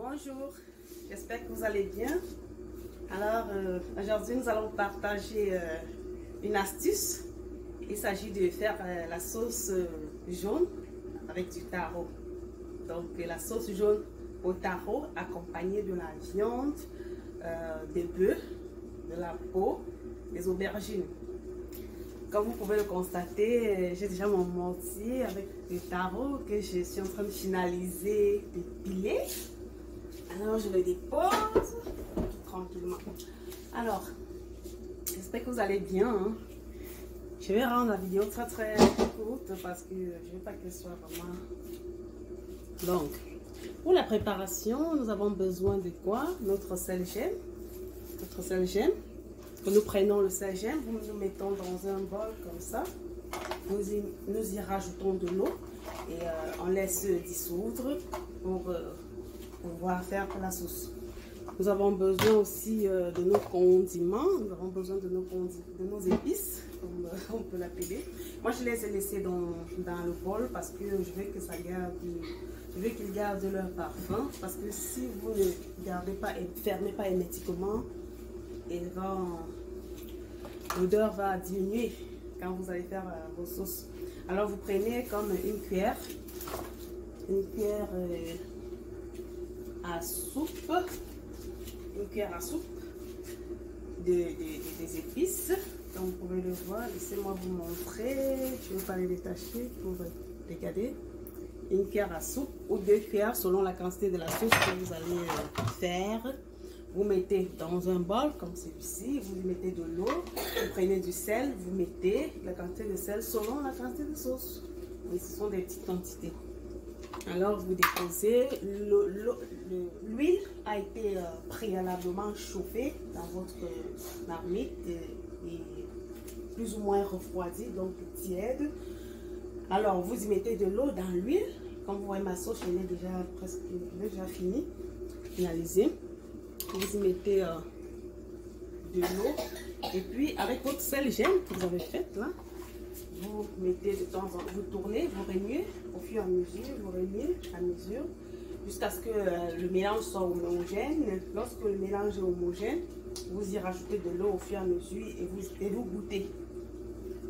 Bonjour, j'espère que vous allez bien. Alors, aujourd'hui, nous allons partager une astuce. Il s'agit de faire la sauce jaune avec du taro. Donc, la sauce jaune au taro accompagnée de la viande, des bœufs, de la peau, des aubergines. Comme vous pouvez le constater, j'ai déjà mon mortier avec le taro que je suis en train de finaliser, de piler. Alors, je le dépose tranquillement. Alors, j'espère que vous allez bien. Hein? Je vais rendre la vidéo très courte parce que je ne veux pas qu'elle soit vraiment... Donc, pour la préparation, nous avons besoin de quoi? Notre sel gemme. Notre sel gemme. Nous prenons le sel gemme, nous le mettons dans un bol comme ça. Nous y rajoutons de l'eau et on laisse dissoudre pour pouvoir faire la sauce. Nous avons besoin aussi de nos condiments. Nous avons besoin de nos épices, comme on peut l'appeler. Moi, je les ai laissés dans le bol parce que je veux que ça garde... Je veux qu'ils gardent leur parfum. Parce que si vous ne gardez pas et fermez pas hermétiquement, l'odeur va diminuer quand vous allez faire vos sauces. Alors vous prenez comme une cuillère à soupe, des épices. Comme vous pouvez le voir, laissez-moi vous montrer. Je ne vais pas les détacher pour regarder. Une cuillère à soupe ou 2 cuillères selon la quantité de la sauce que vous allez faire. Vous mettez dans un bol comme celui-ci, vous mettez de l'eau, vous prenez du sel, vous mettez la quantité de sel selon la quantité de sauce. Et ce sont des petites quantités. Alors vous déposez, l'huile a été préalablement chauffée dans votre marmite et plus ou moins refroidie, donc tiède. Alors vous y mettez de l'eau dans l'huile. Comme vous voyez, ma sauce, elle est déjà finie, finalisée. Vous y mettez de l'eau et puis avec votre sel gemme que vous avez fait là, vous mettez de temps en temps, vous tournez, vous remuez au fur et à mesure, vous remuez à mesure jusqu'à ce que le mélange soit homogène. Lorsque le mélange est homogène, vous y rajoutez de l'eau au fur et à mesure et vous goûtez.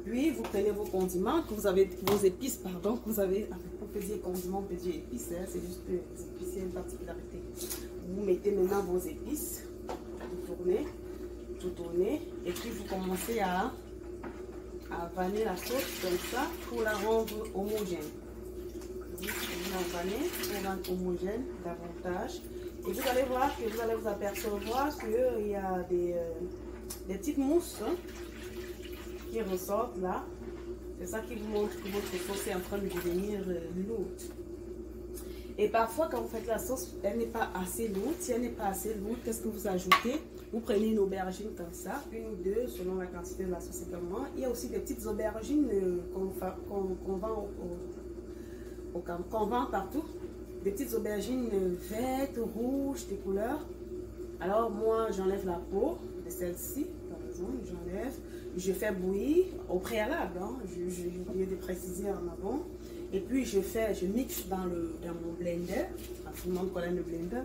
Puis vous prenez vos condiments, que vous avez, vos épices, pardon, que vous avez, on peut dire condiments, on peut dire épices, hein, c'est juste que les épices, il y a une particularité. Vous mettez maintenant vos épices, vous tournez, et puis vous commencez à vanner la sauce comme ça pour la rendre homogène. Vous la vannez pour rendre homogène davantage. Et vous allez voir que vous allez vous apercevoir qu'il y a des petites mousses hein, qui ressortent là. C'est ça qui vous montre que votre sauce est en train de devenir lourde. Et parfois, quand vous faites la sauce, elle n'est pas assez lourde. Si elle n'est pas assez lourde, qu'est-ce que vous ajoutez? Vous prenez une aubergine comme ça, une ou deux, selon la quantité de la sauce également. Il y a aussi des petites aubergines qu'on vend partout. Des petites aubergines vertes, rouges, des couleurs. Alors moi, j'enlève la peau de celle-ci, par exemple, j'enlève. Je fais bouillir au préalable, hein. J'ai oublié de préciser en avant. Et puis je mixe dans mon blender, tout le monde connaît le blender.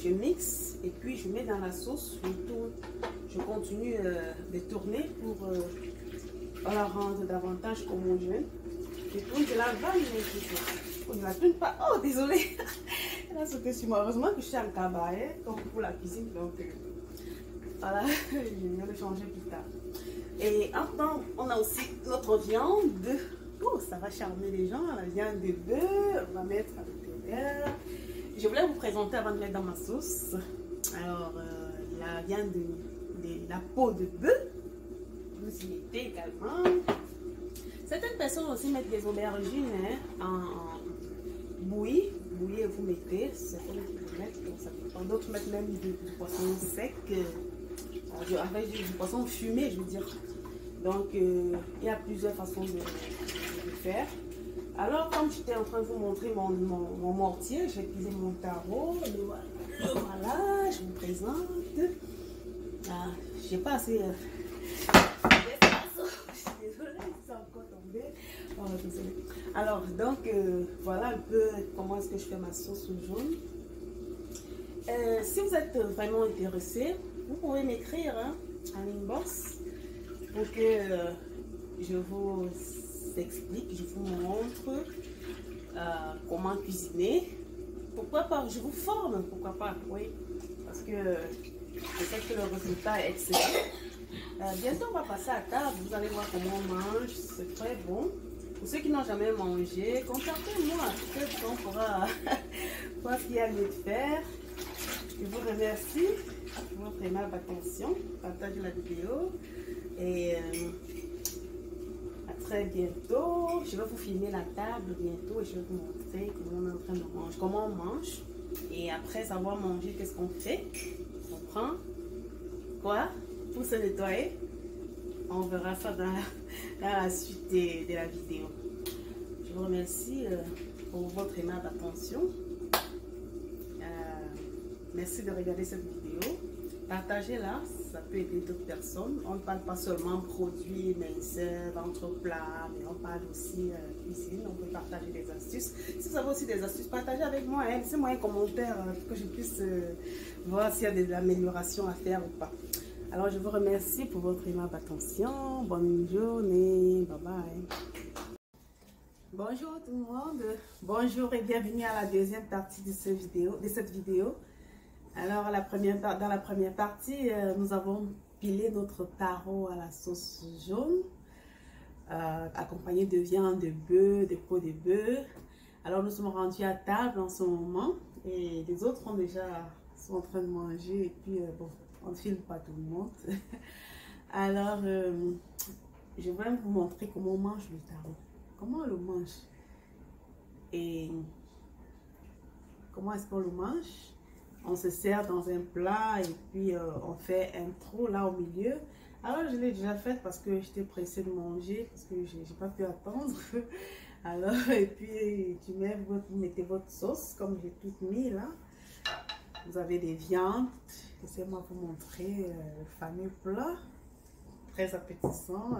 Je mixe et puis je mets dans la sauce, je tourne. Je continue de tourner pour la rendre davantage homogène. Je tourne, je la vanne, je ne la tourne pas. Oh, désolé. Là, c'était sur moi. Heureusement que je suis en cabaret, comme pour la cuisine. Donc, voilà, je vais le changer plus tard. Et en temps, on a aussi notre viande. Oh, ça va charmer les gens, la viande de bœuf, on va mettre à l'intérieur. Je voulais vous présenter avant de mettre dans ma sauce. Alors, la viande la peau de bœuf, vous y mettez également. Certaines personnes aussi mettent des aubergines hein, en bouillie, vous mettez, certaines qui mettent, donc ça dépend. D'autres mettent même du poisson sec, avec du poisson fumé, je veux dire. Donc, il y a plusieurs façons de faire. Alors, comme j'étais en train de vous montrer mon mortier, j'ai utilisé mon taro. Le voilà, je vous présente. Ah, j'ai pas assez. Je suis désolée, c'est encore tombé. Oh, désolée. Alors, donc, voilà un peu comment est-ce que je fais ma sauce jaune. Si vous êtes vraiment intéressé, vous pouvez m'écrire en inbox pour que je vous explique, je vous montre comment cuisiner. Pourquoi pas, je vous forme, pourquoi pas, oui, parce que je sais que le résultat est excellent. Bientôt on va passer à table, vous allez voir comment on mange, c'est très bon. Pour ceux qui n'ont jamais mangé, contactez-moi, peut-être qu'on pourra voir ce qu'il y a lieu de faire. Je vous remercie pour votre aimable attention, partagez la vidéo et à très bientôt. Je vais vous filmer la table bientôt et je vais vous montrer comment on est en train de manger, comment on mange. Et après avoir mangé, qu'est-ce qu'on fait? On prend quoi pour se nettoyer? On verra ça dans la suite de la vidéo. Je vous remercie pour votre aimable attention. Merci de regarder cette vidéo. Partagez-la, ça peut aider d'autres personnes. On ne parle pas seulement produits, minceurs, ventre plat, mais on parle aussi cuisine. On peut partager des astuces. Si vous avez aussi des astuces, partagez avec moi. Laissez-moi un commentaire pour que je puisse voir s'il y a des améliorations à faire ou pas. Alors, je vous remercie pour votre aimable attention. Bonne journée. Bye bye. Bonjour tout le monde. Bonjour et bienvenue à la deuxième partie de cette vidéo. Alors, dans la première partie, nous avons pilé notre taro à la sauce jaune, accompagné de viande de bœuf, de peau de bœuf. Alors, nous sommes rendus à table en ce moment et les autres sont en train de manger et puis, bon, on ne filme pas tout le monde. Alors, je vais vous montrer comment on mange le taro. Comment on le mange et comment est-ce qu'on le mange? On se sert dans un plat et puis on fait un trou là au milieu. Alors je l'ai déjà fait parce que j'étais pressée de manger, parce que j'ai pas pu attendre. Alors et puis vous mettez votre sauce comme j'ai tout mis là. Vous avez des viandes. Laissez-moi vous montrer le fameux plat. Très appétissant.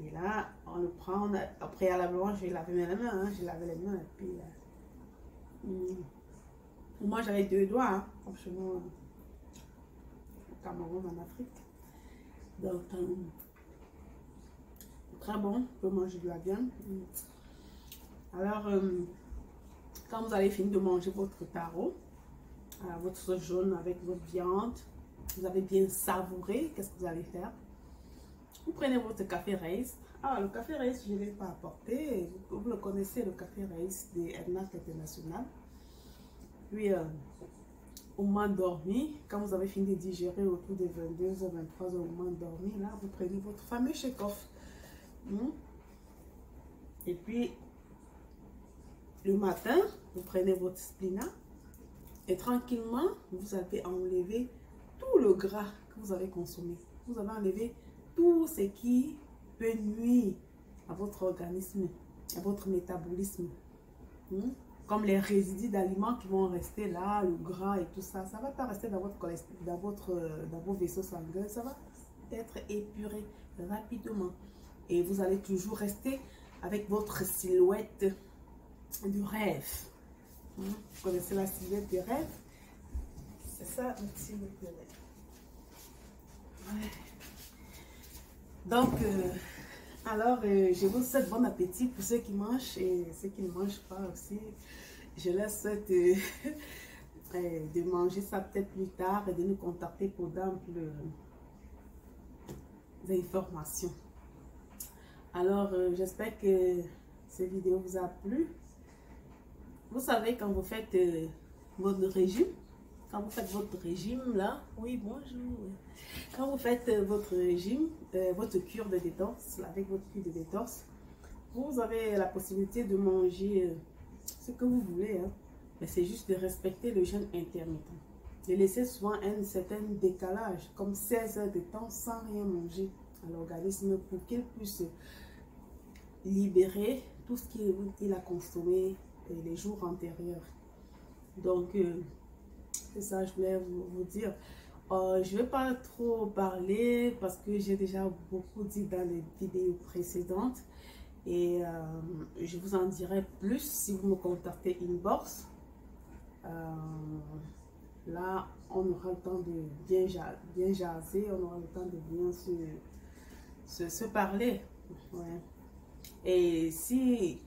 Et là on le prend. Préalablement je vais laver mes mains. J'ai lavé les mains et puis... moi j'avais 2 doigts, comme chez nous au Cameroun, en Afrique. Donc, très bon, on peut manger de la viande. Alors, quand vous allez finir de manger votre taro, votre sauce jaune avec votre viande, vous avez bien savouré, qu'est-ce que vous allez faire? Vous prenez votre café Race. Ah, le café Race, je ne l'ai pas apporté. Vous le connaissez, le café Race de Ednac International. Puis, au moment dormi, quand vous avez fini de digérer autour de 22h, 23h, au moment dormi, là, vous prenez votre fameux shake-off. Et puis, le matin, vous prenez votre spinat et tranquillement, vous avez enlevé tout le gras que vous avez consommé. Vous avez enlevé tout ce qui peut nuire à votre organisme, à votre métabolisme. Comme les résidus d'aliments qui vont rester là, le gras et tout ça, ça ne va pas rester dans votre cholestérol, dans vos vaisseaux sanguins, ça va être épuré rapidement. Et vous allez toujours rester avec votre silhouette du rêve. Vous connaissez la silhouette du rêve? C'est ça, notre silhouette du rêve. Ouais. Donc, alors, je vous souhaite bon appétit pour ceux qui mangent et ceux qui ne mangent pas aussi. Je leur souhaite de manger ça peut-être plus tard et de nous contacter pour d'amples informations. Alors, j'espère que cette vidéo vous a plu. Vous savez, quand vous faites votre régime, là, oui, bonjour. Quand vous faites votre régime, votre cure de détox, avec votre cure de détox, vous avez la possibilité de manger ce que vous voulez. Mais c'est juste de respecter le jeûne intermittent. De laisser souvent un certain décalage, comme 16 heures de temps sans rien manger à l'organisme pour qu'il puisse libérer tout ce qu'il a consommé les jours antérieurs. Donc, c'est ça, je voulais vous dire. Je ne vais pas trop parler parce que j'ai déjà beaucoup dit dans les vidéos précédentes. Et je vous en dirai plus si vous me contactez inbox. Là, on aura le temps de bien jaser, on aura le temps de bien se parler. Ouais. Et si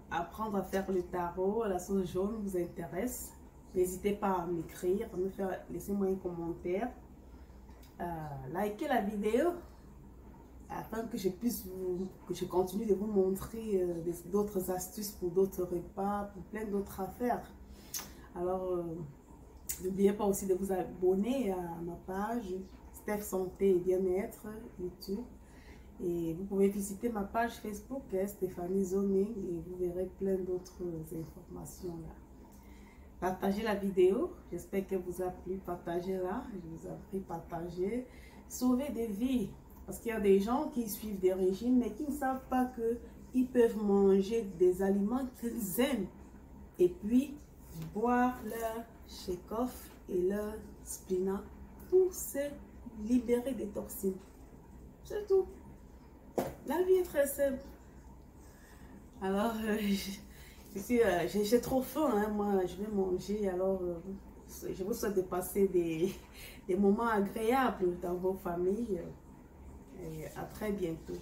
apprendre à faire le tarot, la sauce jaune vous intéresse, n'hésitez pas à m'écrire, laissez-moi un commentaire, likez la vidéo afin que je continue de vous montrer d'autres astuces pour d'autres repas, pour plein d'autres affaires. Alors, n'oubliez pas aussi de vous abonner à ma page Steph Santé et Bien-être YouTube. Et vous pouvez visiter ma page Facebook, Stéphanie Zoning, et vous verrez plein d'autres informations là. Partagez la vidéo, j'espère qu'elle vous a plu. Partagez-la, je vous en prie, partagez. Sauvez des vies, parce qu'il y a des gens qui suivent des régimes, mais qui ne savent pas qu'ils peuvent manger des aliments qu'ils aiment, et puis boire leur Chekhov et leur spina pour se libérer des toxines. C'est tout. La vie est très simple. Alors, j'ai trop faim, hein, moi, je vais manger. Alors, je vous souhaite de passer des moments agréables dans vos familles. Et à très bientôt.